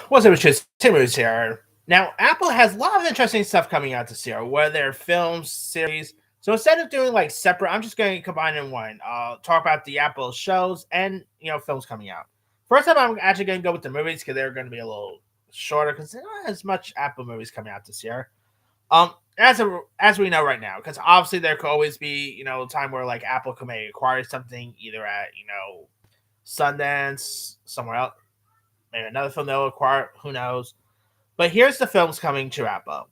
What's up, Richard? Timmons here. Now, Apple has a lot of interesting stuff coming out this year, whether they're films, series. So instead of doing like separate, I'm just going to combine in one. Talk about the Apple shows and films coming out. First up, I'm actually going to go with the movies because they're going to be a little shorter because there aren't as much Apple movies coming out this year. As we know right now, because obviously there could always be a time where like Apple could maybe acquire something either at Sundance somewhere else, maybe another film they'll acquire. Who knows? But here's the films coming to Apple.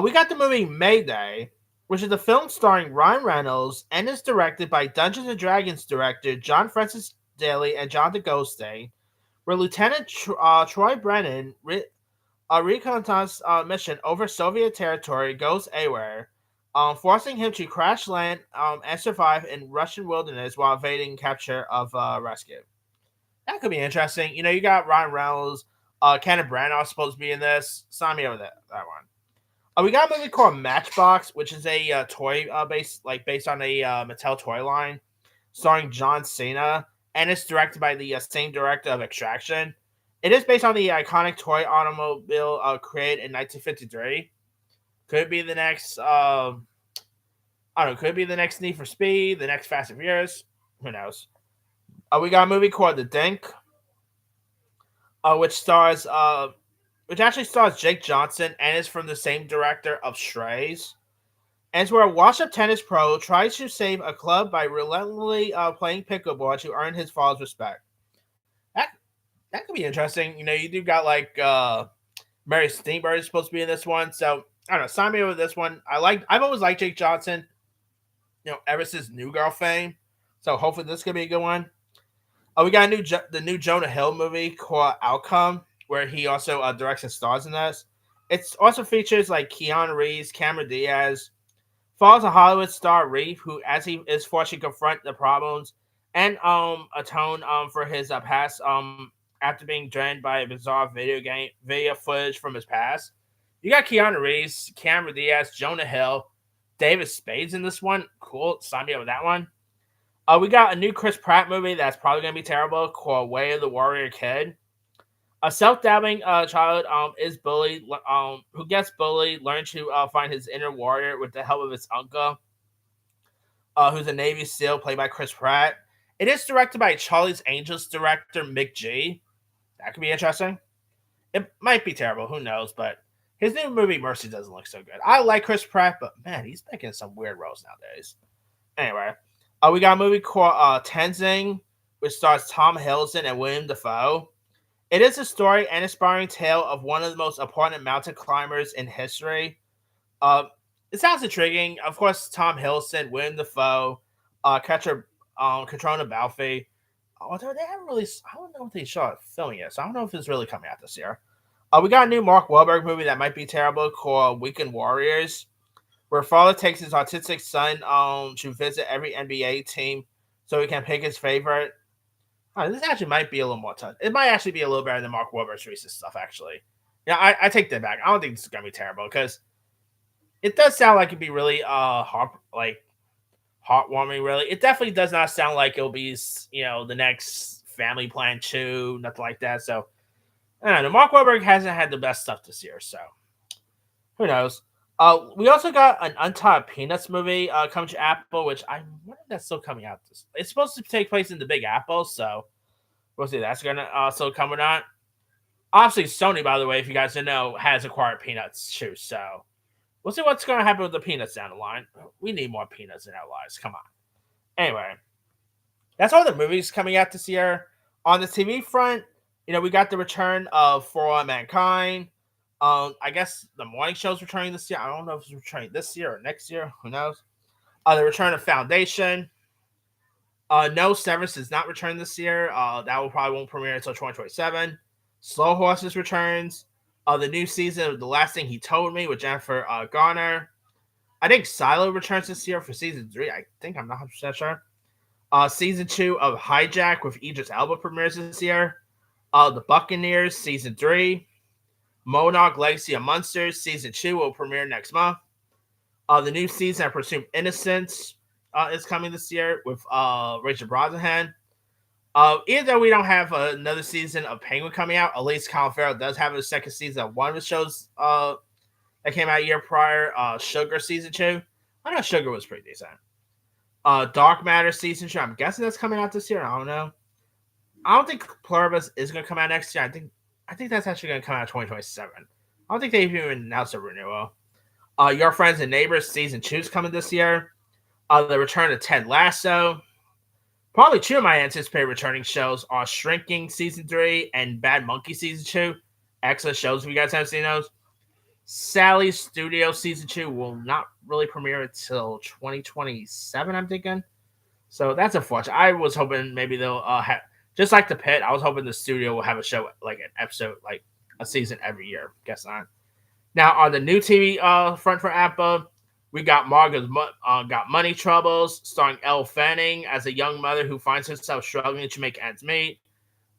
We got the movie Mayday, which is a film starring Ryan Reynolds and is directed by Dungeons and Dragons director John Francis Daly and Jonathan Goldstein, where Lieutenant Troy Brennan, a reconnaissance mission over Soviet territory, goes AWARE, forcing him to crash land and survive in Russian wilderness while evading capture of rescue. That could be interesting. You got Ryan Reynolds, Kenneth Branagh supposed to be in this. Sign me over that one. We got a movie called Matchbox, which is a toy based on a Mattel toy line, starring John Cena, and it's directed by the same director of Extraction. It is based on the iconic toy automobile created in 1953. Could be the next. I don't know. Could be the next Need for Speed, the next Fast and Furious. Who knows? We got a movie called The Dink, which stars which actually stars Jake Johnson and is from the same director of Strays. And it's where a washed-up tennis pro tries to save a club by relentlessly playing pickleball to earn his father's respect. That that could be interesting. You do got like Mary Steenburgen is supposed to be in this one, so I don't know. Sign me over this one. I've always liked Jake Johnson, ever since New Girl fame. So hopefully this could be a good one. We got the new Jonah Hill movie called Outcome, where he also directs and stars in this. It also features like Keanu Reeves, Cameron Diaz, follows a Hollywood star Reeve, who as he is forced to confront the problems and atone for his past after being drained by a bizarre video footage from his past. You got Keanu Reeves, Cameron Diaz, Jonah Hill, David Spades in this one. Cool, sign me up with that one. We got a new Chris Pratt movie that's probably gonna be terrible called Way of the Warrior Kid. A self-doubting child is bullied, who gets bullied, learns to find his inner warrior with the help of his uncle, who's a Navy SEAL played by Chris Pratt. It is directed by Charlie's Angels director Mick G. That could be interesting. It might be terrible, who knows? But his new movie Mercy doesn't look so good. I like Chris Pratt, but man, he's making some weird roles nowadays. Anyway, we got a movie called Tenzing, which stars Tom Hiddleston and William Dafoe. It is a story and inspiring tale of one of the most important mountain climbers in history. Uh, it sounds intriguing. Of course, Tom Hiddleston, William Dafoe, Katrina Balfe. Although they haven't really, I don't know if they shot filming yet, so I don't know if it's really coming out this year. We got a new Mark Wahlberg movie that might be terrible called Weekend Warriors, where a father takes his autistic son to visit every NBA team so he can pick his favorite. This actually might be a little more tough. It might actually be a little better than Mark Wahlberg's recent stuff, actually. Yeah, I take that back. I don't think this is gonna be terrible because it does sound like it'd be really heartwarming. Really, it definitely does not sound like it'll be the next Family Plan 2, nothing like that. So I don't know. Mark Wahlberg hasn't had the best stuff this year, so who knows? We also got an Untied Peanuts movie coming to Apple, which I wonder if that's still coming out. It's supposed to take place in the Big Apple, so we'll see if that's gonna still come or not. Obviously, Sony, by the way, if you guys didn't know, has acquired Peanuts too, so we'll see what's gonna happen with the Peanuts down the line. We need more Peanuts in our lives. Come on. Anyway, that's all the movies coming out this year. On the TV front, we got the return of For All Mankind. I guess the morning show's returning this year. I don't know if it's returning this year or next year. Who knows? The return of Foundation. No, Severance is not returning this year. That will probably won't premiere until 2027. Slow Horses returns. The new season of The Last Thing He Told Me with Jennifer Garner. I think Silo returns this year for season 3. I think I'm not 100% sure. Season 2 of Hijack with Idris Elba premieres this year. The Buccaneers season 3. Monarch Legacy of Monsters season 2 will premiere next month. The new season of Presumed Innocence is coming this year with Rachel Brosnahan. Even though we don't have another season of Penguin coming out, at least Colin Farrell does have a second season of one of the shows that came out a year prior. Sugar season 2. I know Sugar was pretty decent. Dark Matter season 2. I'm guessing that's coming out this year. I don't know. I don't think Pluribus is going to come out next year. I think that's actually going to come out 2027. I don't think they've even announced a renewal. Your Friends and Neighbors season 2 is coming this year. The return of Ted Lasso. Probably two of my anticipated returning shows are Shrinking season 3 and Bad Monkey season 2. Excellent shows if you guys haven't seen those. Sally's Studio season 2 will not really premiere until 2027, I'm thinking. So that's unfortunate. I was hoping maybe they'll have, just like The Pit, I was hoping the studio will have a show, like an episode, like a season every year. Guess not. Now, on the new TV front for Apple, we got Marga's Got Money Troubles, starring Elle Fanning as a young mother who finds herself struggling to make ends meet.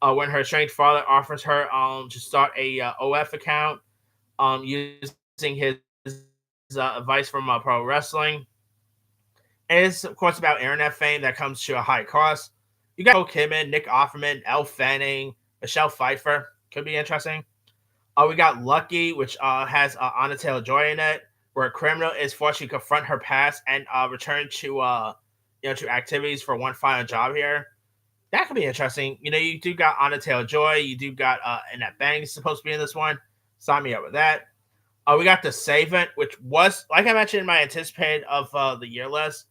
When her estranged father offers her to start a OF account using his advice from pro wrestling. And it's, of course, about internet fame that comes to a high cost. You got Nicole Kidman, Nick Offerman, Elle Fanning, Michelle Pfeiffer. Could be interesting. We got Lucky, which has Anna Taylor-Joy in it, where a criminal is forced to confront her past and return to to activities for one final job here. That could be interesting. You do got Anna Taylor-Joy, you do got Annette Bening supposed to be in this one. Sign me up with that. We got The Savant, which was, like I mentioned in my anticipated of the year list,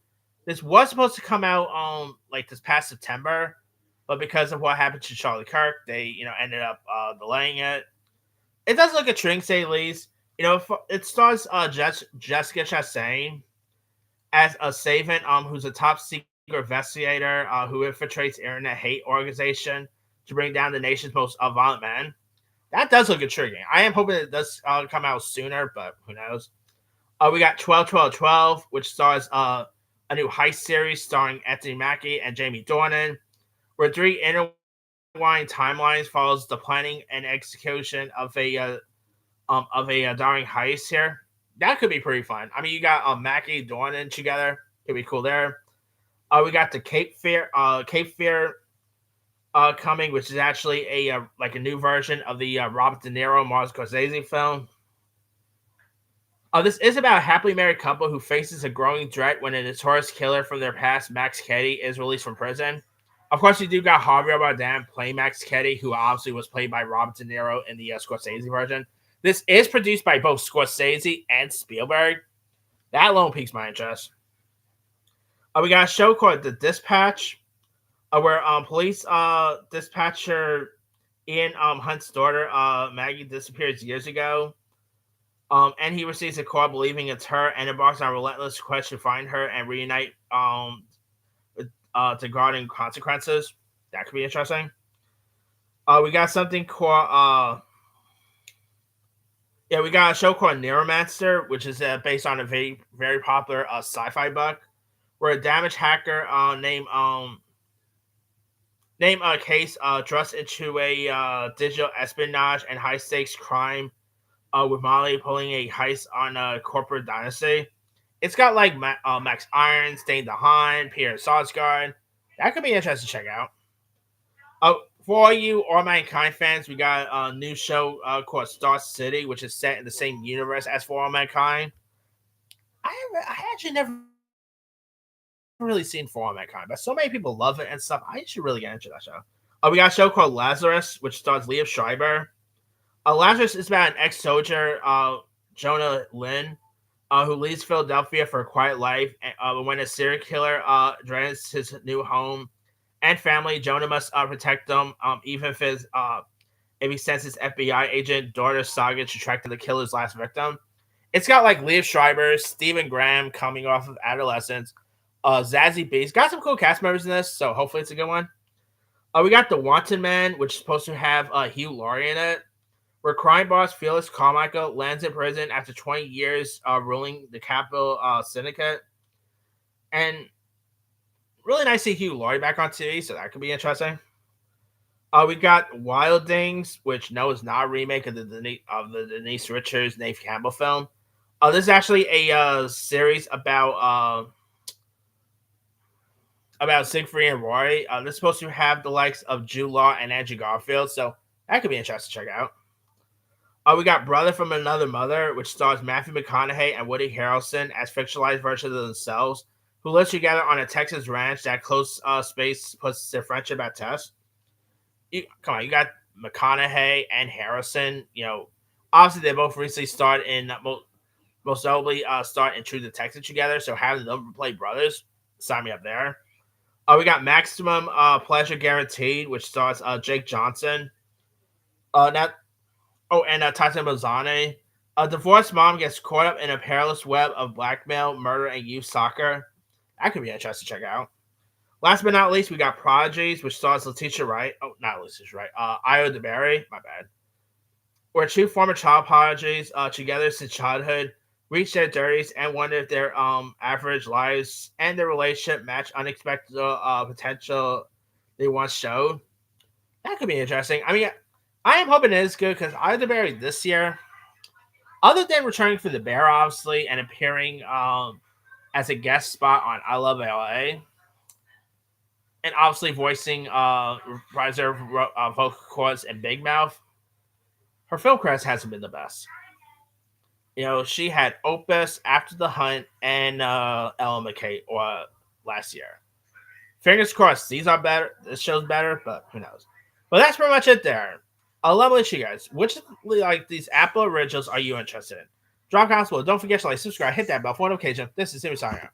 this was supposed to come out like this past September, but because of what happened to Charlie Kirk, they ended up delaying it. It does look intriguing, to say the least. It stars Jessica Chastain as a Savant, who's a top secret investigator who infiltrates internet hate organization to bring down the nation's most violent men. That does look intriguing. I am hoping it does come out sooner, but who knows? We got 12-12-12, which stars a new heist series starring Anthony Mackie and Jamie Dornan, where three intertwined timelines follows the planning and execution of a daring heist here. That could be pretty fun. I mean, you got Mackie Dornan together. Could be cool there. We got the Cape Fear coming, which is actually a like a new version of the Robert De Niro Martin Scorsese film. This is about a happily married couple who faces a growing threat when a notorious killer from their past, Max Ketty, is released from prison. Of course, you do got Javier Bardem playing Max Ketty, who obviously was played by Robert De Niro in the Scorsese version. This is produced by both Scorsese and Spielberg. That alone piques my interest. We got a show called The Dispatch, where police dispatcher Ian Hunt's daughter Maggie disappeared years ago. And he receives a call believing it's her and embarks on a relentless quest to find her and reunite to guarding consequences. That could be interesting. We got something called we got a show called Neuromancer, which is based on a very very popular sci-fi book, where a damaged hacker named Case thrusts into a digital espionage and high stakes crime with Molly pulling a heist on a corporate dynasty. It's got like Max Irons, Dane DeHaan, Peter Sarsgaard. That could be interesting to check out. For all you All Mankind fans, we got a new show called Star City, which is set in the same universe as For All Mankind. I actually never really seen For All Mankind, but so many people love it and stuff. I should really get into that show. We got a show called Lazarus, which stars Liev Schreiber. Lazarus is about an ex-soldier, Jonah Lynn, who leaves Philadelphia for a quiet life. When a serial killer drains his new home and family, Jonah must protect them, even if he sends his FBI agent daughter Saga to track the killer's last victim. It's got like Liev Schreiber, Stephen Graham coming off of Adolescence, Zazie Beetz. Got some cool cast members in this, so hopefully it's a good one. We got The Wanted Man, which is supposed to have Hugh Laurie in it, where crime boss Felix Carmichael lands in prison after 20 years ruling the Capital Syndicate. And really nice to see Hugh Laurie back on TV, so that could be interesting. We got Wildings, which no is not a remake of the Denise Richards, Neve Campbell film. This is actually a series about about Siegfried and Roy. They're supposed to have the likes of Jude Law and Andrew Garfield, so that could be interesting to check out. We got Brother from Another Mother, which stars Matthew McConaughey and Woody Harrelson as fictionalized versions of themselves who live together on a Texas ranch that close space puts their friendship at test. Come on, you got McConaughey and Harrison. Obviously they both recently starred in most notably start in True Detective together. So having them play brothers, sign me up there. We got Maximum Pleasure Guaranteed, which stars Jake Johnson. Now, and Tatiana Maslany. A divorced mom gets caught up in a perilous web of blackmail, murder, and youth soccer. That could be interesting to check out. Last but not least, we got Prodigies, which stars Letitia Wright. Oh, not Letitia Wright. Io DeBerry. My bad. Where two former child prodigies, together since childhood, reach their 30s and wonder if their average lives and their relationship match unexpected potential they once showed. That could be interesting. I mean, I am hoping it is good because Io DeBerry this year, other than returning for the Bear, obviously, and appearing as a guest spot on I Love LA, and obviously voicing Riser vocal cords and Big Mouth, her film credits hasn't been the best. She had Opus, After the Hunt, and Ellen McKay last year. Fingers crossed, these are better. This show's better, but who knows? But that's pretty much it there. Let me ask you guys, which these Apple originals are you interested in? Drop comments below. Don't forget to subscribe, hit that bell for notification. This is Timmy signing out.